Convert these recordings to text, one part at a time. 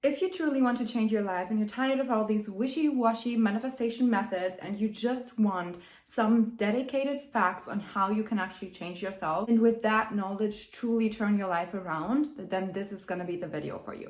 If you truly want to change your life and you're tired of all these wishy-washy manifestation methods and you just want some dedicated facts on how you can actually change yourself and with that knowledge truly turn your life around, then this is going to be the video for you.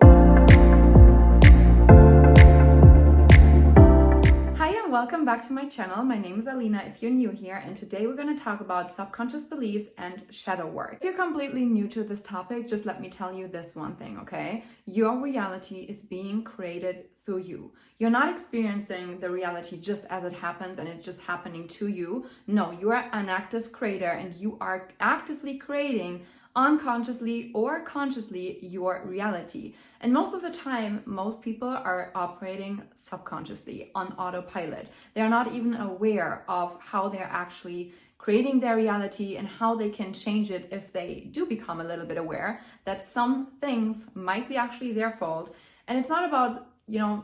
Hi and welcome back to my channel. My name is Alina if you're new here, and today we're going to talk about subconscious beliefs and shadow work. If you're completely new to this topic, just let me tell you this one thing, okay? Your reality is being created through you. You're not experiencing the reality just as it happens and it's just happening to you. No, you are an active creator and you are actively creating unconsciously or consciously your reality. And most of the time, most people are operating subconsciously on autopilot. They're not even aware of how they're actually creating their reality and how they can change it if they do become a little bit aware that some things might be actually their fault. And it's not about,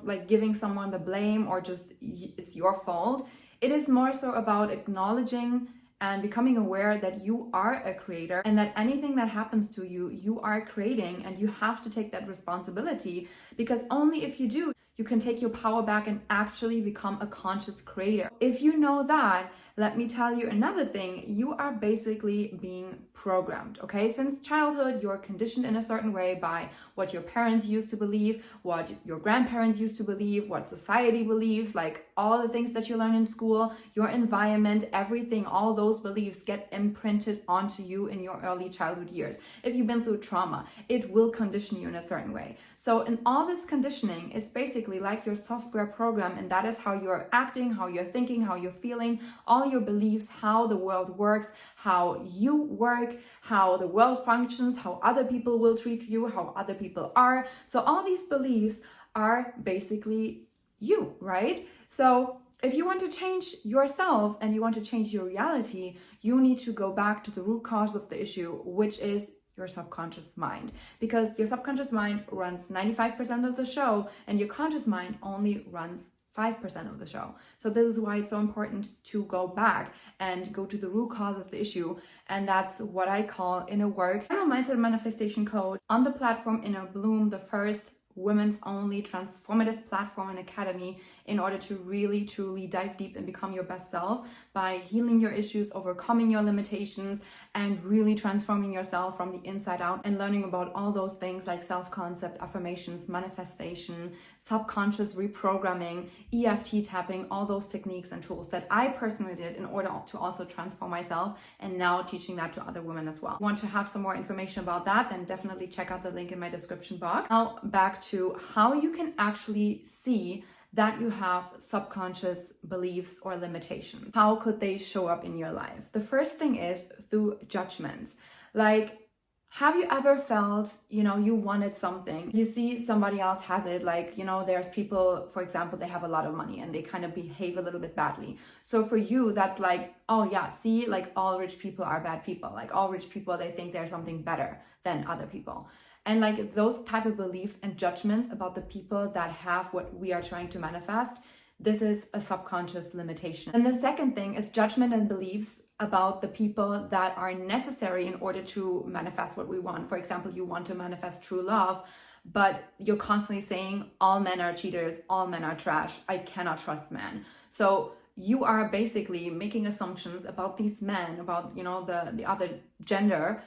like giving someone the blame or just it's your fault. It is more so about acknowledging and becoming aware that you are a creator and that anything that happens to you, you are creating, and you have to take that responsibility, because only if you do, you can take your power back and actually become a conscious creator. If you know that, let me tell you another thing. You are basically being programmed, okay? Since childhood, you're conditioned in a certain way by what your parents used to believe, what your grandparents used to believe, what society believes, like all the things that you learn in school, your environment, everything, all those beliefs get imprinted onto you in your early childhood years. If you've been through trauma, it will condition you in a certain way. So in all this conditioning is basically like your software program, and that is how you're acting, how you're thinking, how you're feeling, all your beliefs, how the world works, how you work, how the world functions, how other people will treat you, how other people are. So all these beliefs are basically you, right? So if you want to change yourself and you want to change your reality, you need to go back to the root cause of the issue, which is your subconscious mind, because your subconscious mind runs 95% of the show and your conscious mind only runs 5% of the show. So this is why it's so important to go back and go to the root cause of the issue. And that's what I call inner work. I'm a mindset manifestation coach on the platform Inner Bloom, the first women's only transformative platform and academy, in order to really truly dive deep and become your best self by healing your issues, overcoming your limitations, and really transforming yourself from the inside out, and learning about all those things like self-concept, affirmations, manifestation, subconscious reprogramming, EFT tapping, all those techniques and tools that I personally did in order to also transform myself, and now teaching that to other women as well. If you want to have some more information about that, then definitely check out the link in my description box. Now back to how you can actually see that you have subconscious beliefs or limitations. How could they show up in your life? The first thing is through judgments. Like, have you ever felt, you wanted something, you see somebody else has it, like, there's people, for example, they have a lot of money and they kind of behave a little bit badly. So for you, that's like, oh yeah, see, like all rich people are bad people. Like all rich people, they think there's something better than other people. And like those type of beliefs and judgments about the people that have what we are trying to manifest, this is a subconscious limitation. And the second thing is judgment and beliefs about the people that are necessary in order to manifest what we want. For example, you want to manifest true love, but you're constantly saying all men are cheaters, all men are trash, I cannot trust men. So you are basically making assumptions about these men, about the other gender,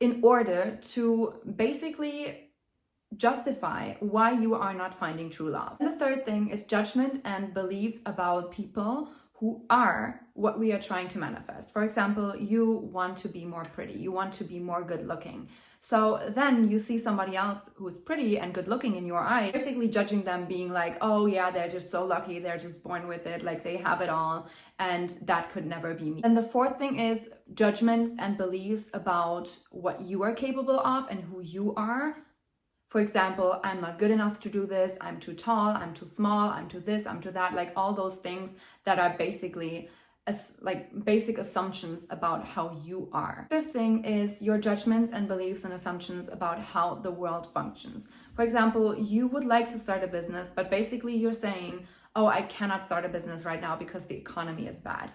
in order to basically justify why you are not finding true love. And the third thing is judgment and belief about people who are what we are trying to manifest. For example, you want to be more pretty, you want to be more good looking. So then you see somebody else who's pretty and good looking in your eyes, basically judging them, being like, oh yeah, they're just so lucky, they're just born with it, like they have it all, and that could never be me. And the fourth thing is judgments and beliefs about what you are capable of and who you are. For example, I'm not good enough to do this, I'm too tall, I'm too small, I'm too this, I'm too that, like all those things that are basically like basic assumptions about how you are. Fifth thing is your judgments and beliefs and assumptions about how the world functions. For example, you would like to start a business, but basically you're saying, oh, I cannot start a business right now because the economy is bad.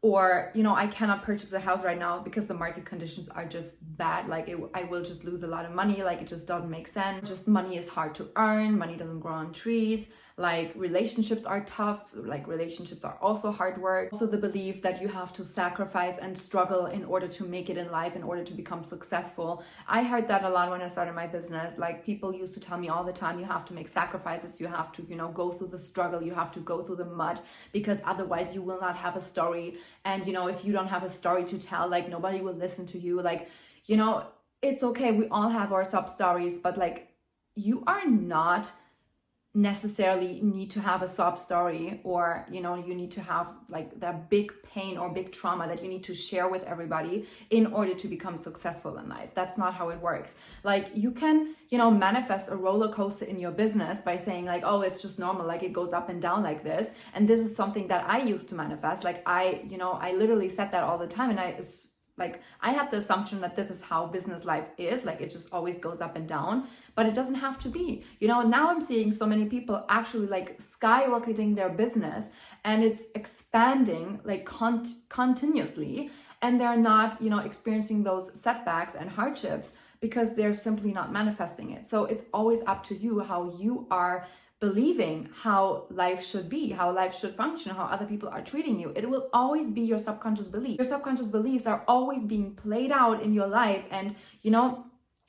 Or, you know, I cannot purchase a house right now because the market conditions are just bad. Like I will just lose a lot of money. Like it just doesn't make sense. Just money is hard to earn. Money doesn't grow on trees. Like relationships are tough. Like relationships are also hard work. Also the belief that you have to sacrifice and struggle in order to make it in life, in order to become successful. I heard that a lot when I started my business. Like people used to tell me all the time, you have to make sacrifices. You have to, you know, go through the struggle. You have to go through the mud, because otherwise you will not have a story. And, you know, if you don't have a story to tell, like nobody will listen to you. Like, you know, it's okay. We all have our sub stories, but like you are not necessarily need to have a sob story, or you know, you need to have like that big pain or big trauma that you need to share with everybody in order to become successful in life. That's not how it works. Like you can, you know, manifest a roller coaster in your business by saying like, oh, it's just normal, like it goes up and down like this. And this is something that I used to manifest. Like I literally said that all the time, and I had the assumption that this is how business life is, like it just always goes up and down, but it doesn't have to be. You know, now I'm seeing so many people actually like skyrocketing their business, and it's expanding like continuously, and they're not, you know, experiencing those setbacks and hardships because they're simply not manifesting it. So it's always up to you how you are believing how life should be, how life should function, how other people are treating you. It will always be your subconscious belief. Your subconscious beliefs are always being played out in your life. And you know,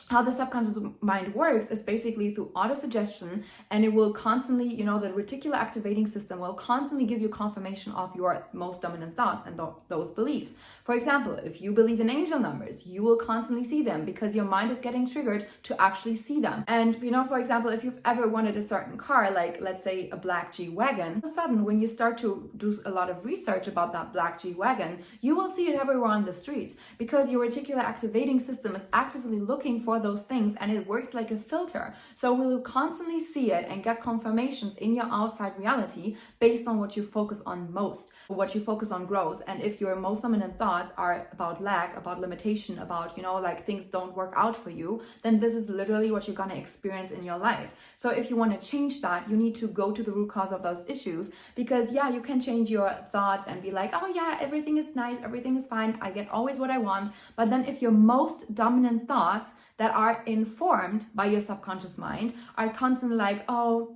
how the subconscious mind works is basically through autosuggestion, and it will constantly, you know, the reticular activating system will constantly give you confirmation of your most dominant thoughts and those beliefs. For example, if you believe in angel numbers, you will constantly see them because your mind is getting triggered to actually see them. And you know, for example, if you've ever wanted a certain car, like let's say a black G-Wagon, all of a sudden when you start to do a lot of research about that black G-Wagon, you will see it everywhere on the streets because your reticular activating system is actively looking for those things, and it works like a filter. So we will constantly see it and get confirmations in your outside reality based on what you focus on most. What you focus on grows. And if your most dominant thoughts are about lack, about limitation, about, you know, like things don't work out for you, then this is literally what you're going to experience in your life. So if you want to change that, you need to go to the root cause of those issues, because yeah, you can change your thoughts and be like, oh yeah, everything is nice, everything is fine, I get always what I want. But then if your most dominant thoughts that are informed by your subconscious mind are constantly like, oh,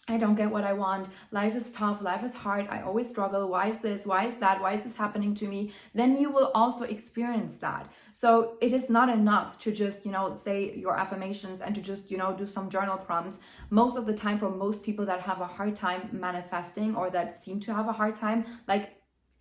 I don't get what I want, life is tough, life is hard, I always struggle, why is this, why is that, why is this happening to me, then you will also experience that. So it is not enough to just, you know, say your affirmations and to just, you know, do some journal prompts. Most of the time, for most people that have a hard time manifesting, or that seem to have a hard time, like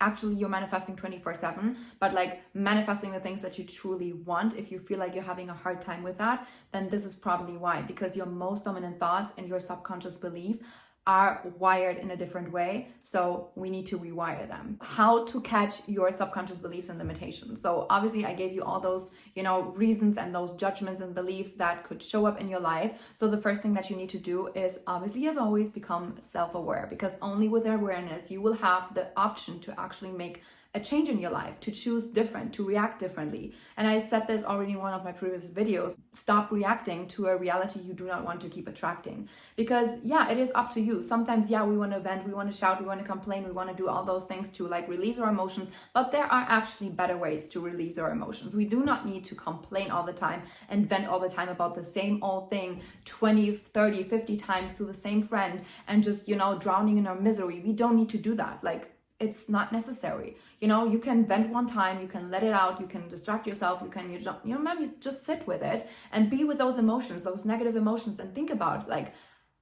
actually you're manifesting 24/7, but like manifesting the things that you truly want, if you feel like you're having a hard time with that, then this is probably why, because your most dominant thoughts and your subconscious belief are wired in a different way. So we need to rewire them. How to catch your subconscious beliefs and limitations. So obviously I gave you all those, you know, reasons and those judgments and beliefs that could show up in your life. So the first thing that you need to do is obviously, as always, become self-aware, because only with awareness you will have the option to actually make a change in your life, to choose different, to react differently. And I said this already in one of my previous videos, stop reacting to a reality you do not want to keep attracting. Because yeah, it is up to you. Sometimes, yeah, we want to vent, we want to shout, we want to complain, we want to do all those things to like release our emotions, but there are actually better ways to release our emotions. We do not need to complain all the time and vent all the time about the same old thing 20, 30, 50 times to the same friend and just, you know, drowning in our misery. We don't need to do that. Like, it's not necessary. You know, you can vent one time, you can let it out, you can distract yourself, you can, maybe just sit with it and be with those emotions, those negative emotions, and think about like,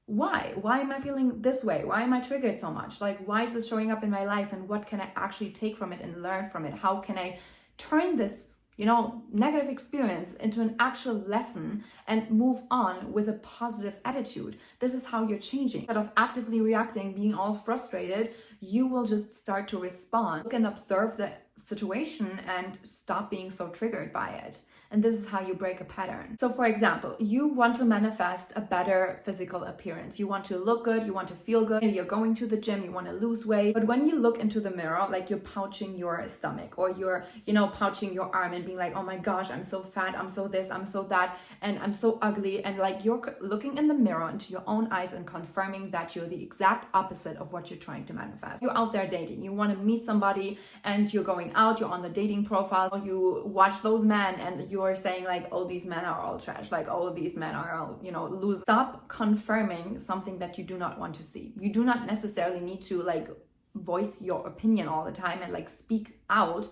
why am I feeling this way? Why am I triggered so much? Like, why is this showing up in my life, and what can I actually take from it and learn from it? How can I turn this, you know, negative experience into an actual lesson and move on with a positive attitude? This is how you're changing. Instead of actively reacting, being all frustrated, you will just start to respond. Look and observe the situation and stop being so triggered by it. And this is how you break a pattern. So for example, you want to manifest a better physical appearance. You want to look good, you want to feel good. Maybe you're going to the gym, you want to lose weight. But when you look into the mirror, like you're pouching your stomach, or you're, pouching your arm and being like, oh my gosh, I'm so fat, I'm so this, I'm so that, and I'm so ugly. And like you're looking in the mirror into your own eyes and confirming that you're the exact opposite of what you're trying to manifest. You're out there dating, you want to meet somebody and you're going out, you're on the dating profile, you watch those men and you're saying like, oh, these men are all trash, like, oh, these men are all, losers. Stop confirming something that you do not want to see. You do not necessarily need to like voice your opinion all the time and like speak out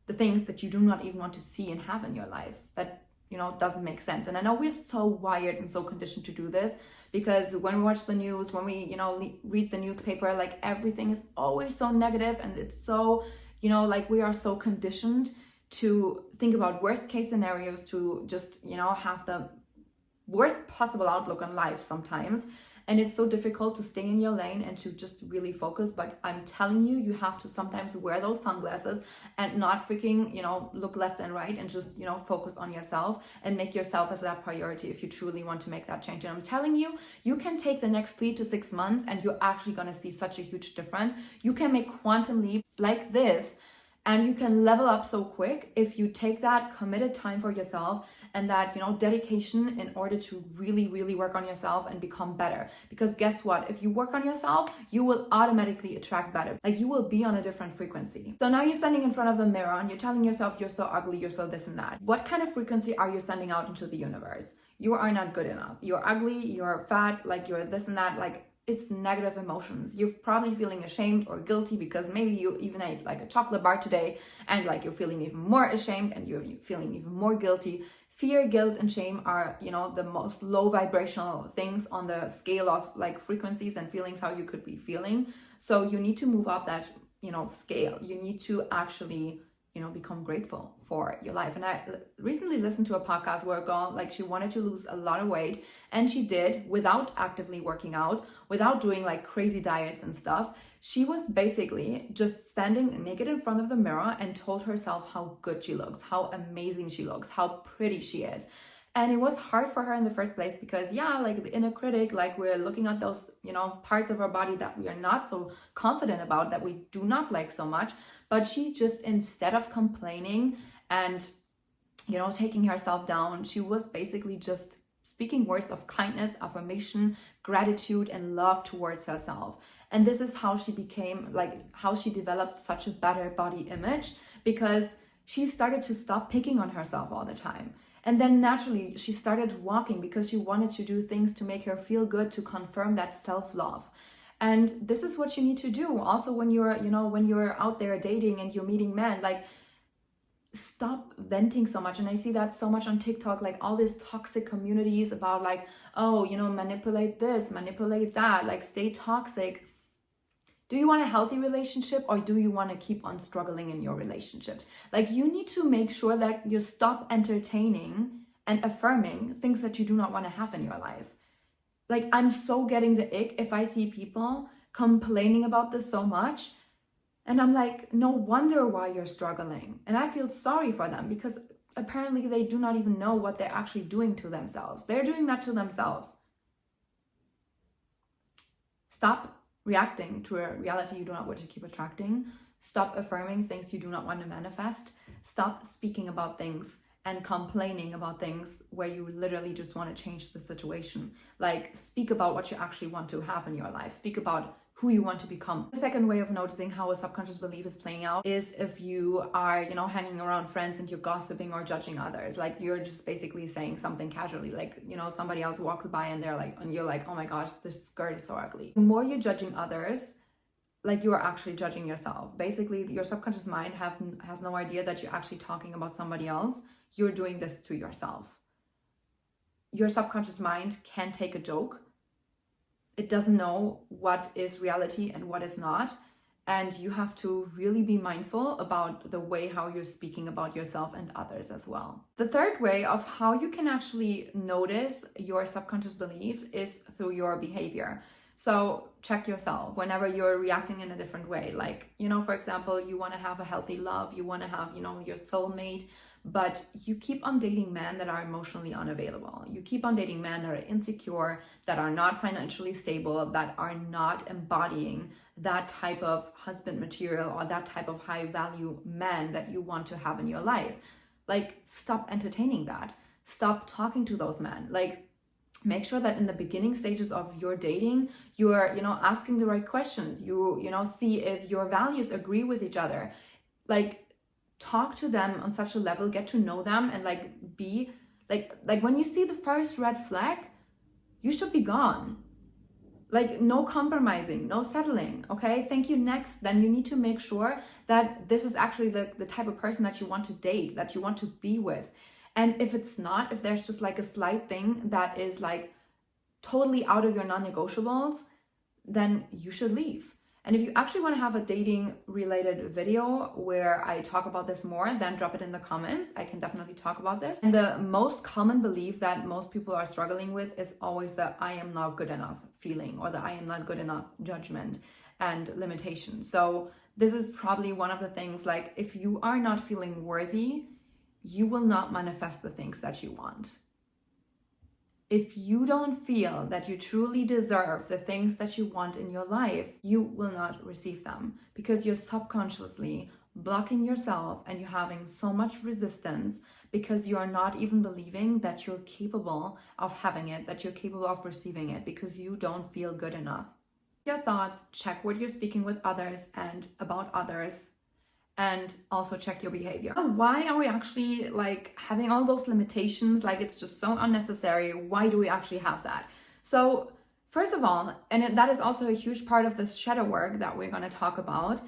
the things that you do not even want to see and have in your life. That doesn't make sense. And I know we're so wired and so conditioned to do this, because when we watch the news, when we read the newspaper, like everything is always so negative, and it's so like we are so conditioned to think about worst case scenarios, to just have the worst possible outlook on life sometimes. And it's so difficult to stay in your lane and to just really focus. But I'm telling you, you have to sometimes wear those sunglasses and not freaking, look left and right, and just, focus on yourself and make yourself as that priority if you truly want to make that change. And I'm telling you, you can take the next 3 to 6 months and you're actually going to see such a huge difference. You can make quantum leap like this, and you can level up so quick if you take that committed time for yourself and that, dedication in order to really, really work on yourself and become better. Because guess what? If you work on yourself, you will automatically attract better. Like you will be on a different frequency. So now you're standing in front of the mirror and you're telling yourself you're so ugly, you're so this and that. What kind of frequency are you sending out into the universe? You are not good enough. You're ugly, you're fat, like you're this and that, like it's negative emotions. You're probably feeling ashamed or guilty because maybe you even ate like a chocolate bar today and like you're feeling even more ashamed and you're feeling even more guilty. Fear, guilt, and shame are, the most low vibrational things on the scale of like frequencies and feelings, how you could be feeling. So you need to move up that, scale. You need to actually, become grateful for your life. And I recently listened to a podcast where a girl, like she wanted to lose a lot of weight, and she did without actively working out, without doing like crazy diets and stuff. She was basically just standing naked in front of the mirror and told herself how good she looks, how amazing she looks, how pretty she is. And it was hard for her in the first place because, like the inner critic, like we're looking at those, parts of our body that we are not so confident about, that we do not like so much. But she just, instead of complaining and, taking herself down, she was basically just speaking words of kindness, affirmation, gratitude, and love towards herself. And this is how she became, how she developed such a better body image, because she started to stop picking on herself all the time. And then naturally she started walking because she wanted to do things to make her feel good, to confirm that self-love. And this is what you need to do also when you're, when you're out there dating and you're meeting men, like stop venting so much. And I see that so much on TikTok, like all these toxic communities about like, oh, manipulate this, manipulate that, like stay toxic. Do you want a healthy relationship, or do you want to keep on struggling in your relationships? Like you need to make sure that you stop entertaining and affirming things that you do not want to have in your life. Like I'm so getting the ick if I see people complaining about this so much. And I'm like, no wonder why you're struggling. And I feel sorry for them, because apparently they do not even know what they're actually doing to themselves. They're doing that to themselves. Stop reacting to a reality you do not want to keep attracting. Stop affirming things you do not want to manifest. Stop speaking about things and complaining about things where you literally just want to change the situation. Like speak about what you actually want to have in your life. Speak about who you want to become. The second way of noticing how a subconscious belief is playing out is if you are, hanging around friends and you're gossiping or judging others. Like you're just basically saying something casually, like, somebody else walks by and you're like, oh my gosh, this skirt is so ugly. The more you're judging others, like you are actually judging yourself. Basically, your subconscious mind has no idea that you're actually talking about somebody else. You're doing this to yourself. Your subconscious mind can take a joke. It doesn't know what is reality and what is not. And you have to really be mindful about the way how you're speaking about yourself and others as well. The third way of how you can actually notice your subconscious beliefs is through your behavior. So check yourself whenever you're reacting in a different way. Like, for example, you want to have a healthy love, you want to have, your soulmate, but you keep on dating men that are emotionally unavailable. You keep on dating men that are insecure, that are not financially stable, that are not embodying that type of husband material or that type of high value man that you want to have in your life. Like, stop entertaining that. Stop talking to those men. Like, make sure that in the beginning stages of your dating, you are, asking the right questions. You see if your values agree with each other. Like, talk to them on such a level, get to know them, and like be like when you see the first red flag, you should be gone. Like, no compromising, no settling. Okay, thank you, next. Then you need to make sure that this is actually the type of person that you want to date, that you want to be with. And if it's not, if there's just like a slight thing that is like totally out of your non-negotiables, then you should leave. And if you actually want to have a dating related video where I talk about this more, then drop it in the comments. I can definitely talk about this. And the most common belief that most people are struggling with is always the I am not good enough feeling, or the I am not good enough judgment and limitation. So this is probably one of the things, like, if you are not feeling worthy, you will not manifest the things that you want. If you don't feel that you truly deserve the things that you want in your life, you will not receive them, because you're subconsciously blocking yourself and you're having so much resistance because you are not even believing that you're capable of having it, that you're capable of receiving it, because you don't feel good enough. Your thoughts, check what you're speaking with others and about others, and also check your behavior. Why are we actually like having all those limitations? Like, it's just so unnecessary. Why do we actually have that? So first of all, and that is also a huge part of this shadow work that we're going to talk about,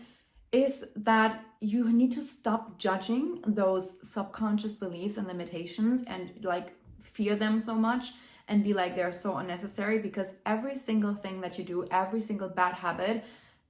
is that you need to stop judging those subconscious beliefs and limitations and like fear them so much and be like, they're so unnecessary, because every single thing that you do, every single bad habit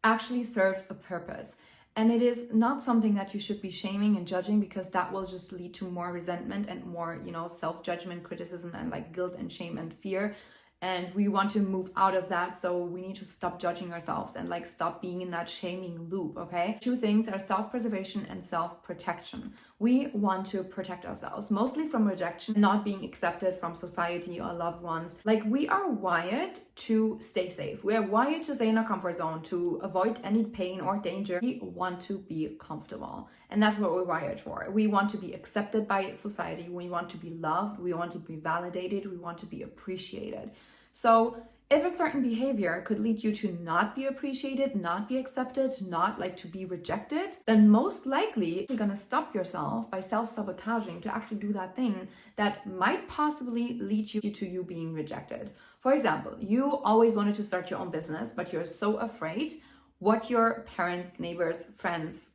actually serves a purpose. And it is not something that you should be shaming and judging, because that will just lead to more resentment and more, self-judgment, criticism, and like guilt and shame and fear. And we want to move out of that. So we need to stop judging ourselves and like stop being in that shaming loop, okay? Two things are self-preservation and self-protection. We want to protect ourselves, mostly from rejection, not being accepted from society or loved ones. Like, we are wired to stay safe. We are wired to stay in our comfort zone, to avoid any pain or danger. We want to be comfortable. And that's what we're wired for. We want to be accepted by society. We want to be loved. We want to be validated. We want to be appreciated. So if a certain behavior could lead you to not be appreciated, not be accepted, not like to be rejected, then most likely you're gonna stop yourself by self-sabotaging to actually do that thing that might possibly lead you to you being rejected. For example, you always wanted to start your own business, but you're so afraid what your parents, neighbors, friends,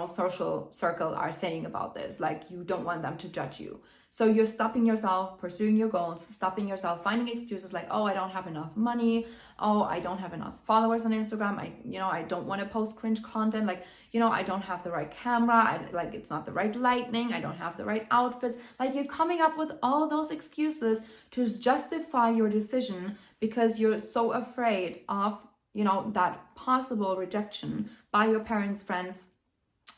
social circle are saying about this. Like, you don't want them to judge you. So you're stopping yourself pursuing your goals, stopping yourself finding excuses like, oh, I don't have enough money. Oh, I don't have enough followers on Instagram. I don't want to post cringe content. Like, I don't have the right camera. It's not the right lighting. I don't have the right outfits. Like, you're coming up with all those excuses to justify your decision because you're so afraid of, that possible rejection by your parents, friends,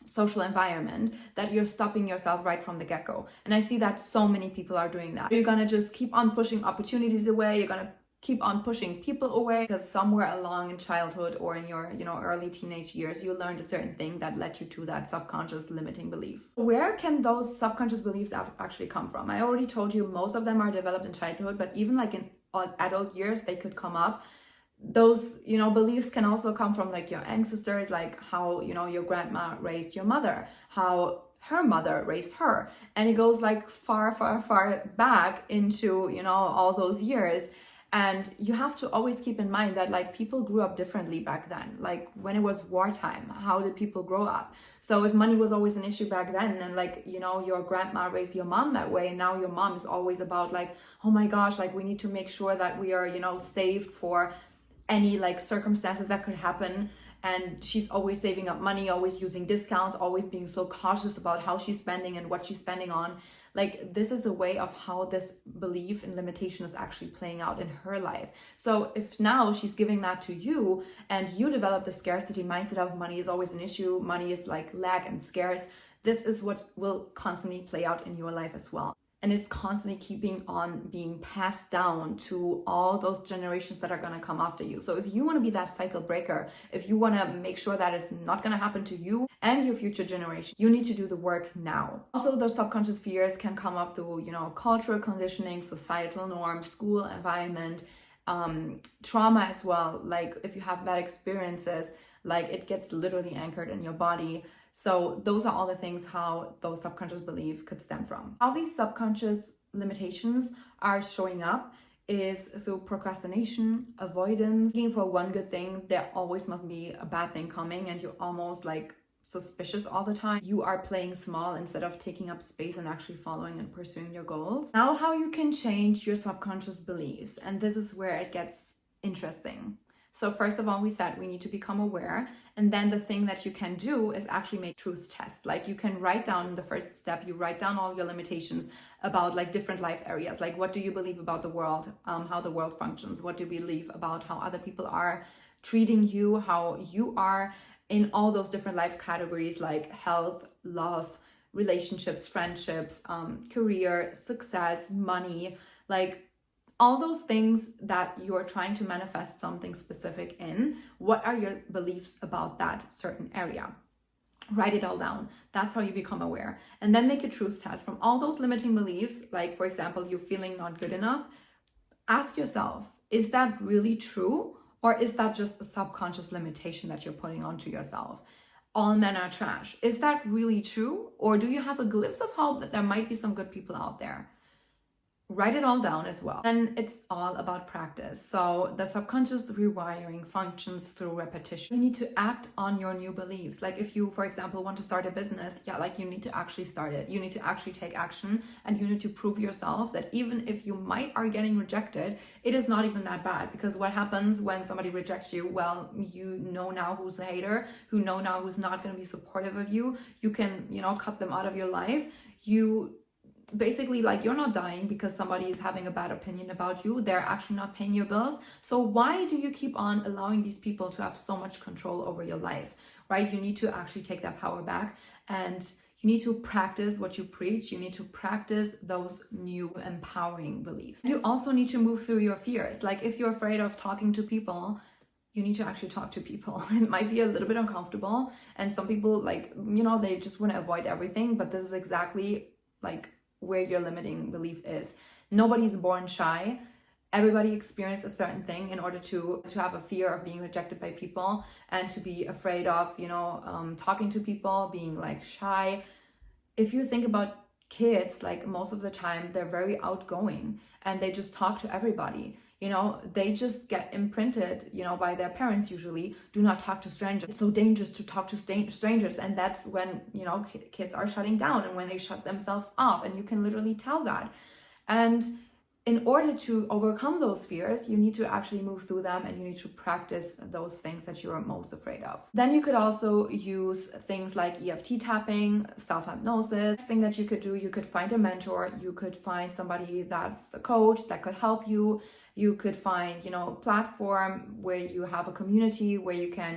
social environment, that you're stopping yourself right from the get-go. And I see that so many people are doing that. You're gonna just keep on pushing opportunities away. You're gonna keep on pushing people away because somewhere along in childhood or in your early teenage years, you learned a certain thing that led you to that subconscious limiting belief. Where can those subconscious beliefs actually come from? I already told you most of them are developed in childhood, but even like in adult years, they could come up. Those beliefs can also come from like your ancestors, like how your grandma raised your mother, how her mother raised her, and it goes like far back into all those years. And you have to always keep in mind that like people grew up differently back then. Like when it was wartime, how did people grow up? So if money was always an issue back then, and like your grandma raised your mom that way, and now your mom is always about like, oh my gosh, like we need to make sure that we are saved for any like circumstances that could happen. And she's always saving up money, always using discounts, always being so cautious about how she's spending and what she's spending on. Like, this is a way of how this belief and limitation is actually playing out in her life. So if now she's giving that to you and you develop the scarcity mindset of money is always an issue, money is like lack and scarce, this is what will constantly play out in your life as well. And it's constantly keeping on being passed down to all those generations that are going to come after you. So if you want to be that cycle breaker, if you want to make sure that it's not going to happen to you and your future generation, you need to do the work now. Also, those subconscious fears can come up through, cultural conditioning, societal norms, school environment, trauma as well. Like if you have bad experiences, like it gets literally anchored in your body. So those are all the things how those subconscious beliefs could stem from. How these subconscious limitations are showing up is through procrastination, avoidance, looking for one good thing. There always must be a bad thing coming and you're almost like suspicious all the time. You are playing small instead of taking up space and actually following and pursuing your goals. Now, how you can change your subconscious beliefs. And this is where it gets interesting. So first of all, we said we need to become aware. And then the thing that you can do is actually make truth tests. Like you can write down in the first step, you write down all your limitations about like different life areas. Like what do you believe about the world, how the world functions? What do you believe about how other people are treating you, how you are in all those different life categories like health, love, relationships, friendships, career, success, money, like all those things that you're trying to manifest something specific in. What are your beliefs about that certain area? Write it all down. That's how you become aware. And then make a truth test from all those limiting beliefs. Like, for example, you're feeling not good enough. Ask yourself, is that really true? Or is that just a subconscious limitation that you're putting onto yourself? All men are trash. Is that really true? Or do you have a glimpse of hope that there might be some good people out there? Write it all down as well. And it's all about practice. So the subconscious rewiring functions through repetition. You need to act on your new beliefs. Like if you, for example, want to start a business, like you need to actually start it. You need to actually take action and you need to prove yourself that even if you are getting rejected, it is not even that bad. Because what happens when somebody rejects you? Well, you know now who's a hater, who know now who's not going to be supportive of you. You can, cut them out of your life. You basically, like, you're not dying because somebody is having a bad opinion about you. They're actually not paying your bills. So why do you keep on allowing these people to have so much control over your life, right? You need to actually take that power back and you need to practice what you preach. You need to practice those new empowering beliefs. You also need to move through your fears. Like if you're afraid of talking to people, you need to actually talk to people. It might be a little bit uncomfortable. And some people, like, they just want to avoid everything. But this is exactly like where your limiting belief is. Nobody's born shy. Everybody experiences a certain thing in order to have a fear of being rejected by people and to be afraid of, talking to people, being like shy. If you think about kids, like most of the time, they're very outgoing and they just talk to everybody. They just get imprinted, by their parents usually, do not talk to strangers. It's so dangerous to talk to strangers. And that's when, kids are shutting down and when they shut themselves off. And you can literally tell that. And in order to overcome those fears, you need to actually move through them and you need to practice those things that you are most afraid of. Then you could also use things like EFT tapping, self-hypnosis. Thing that you could do, you could find a mentor, you could find somebody that's a coach that could help you. You could find, a platform where you have a community where you can,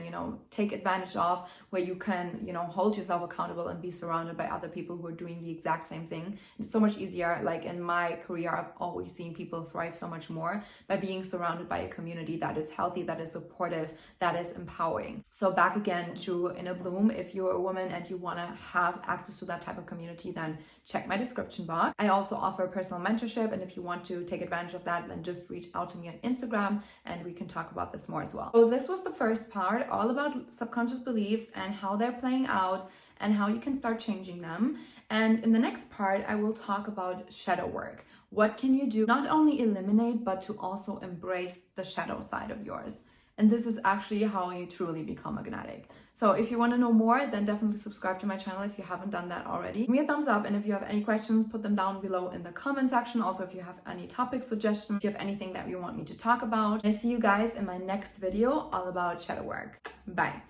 take advantage of, where you can, hold yourself accountable and be surrounded by other people who are doing the exact same thing. It's so much easier. Like in my career, I've always seen people thrive so much more by being surrounded by a community that is healthy, that is supportive, that is empowering. So back again to Inner Bloom, if you're a woman and you want to have access to that type of community, then check my description box. I also offer personal mentorship, and if you want to take advantage of that, then just reach out to me on Instagram and we can talk about this more as well. So this was the first part, all about subconscious beliefs and how they're playing out and how you can start changing them. And in the next part, I will talk about shadow work. What can you do not only eliminate, but to also embrace the shadow side of yours? And this is actually how you truly become magnetic. So if you want to know more, then definitely subscribe to my channel if you haven't done that already. Give me a thumbs up, and if you have any questions, put them down below in the comment section. Also, if you have any topic suggestions, if you have anything that you want me to talk about. I see you guys in my next video all about shadow work. Bye.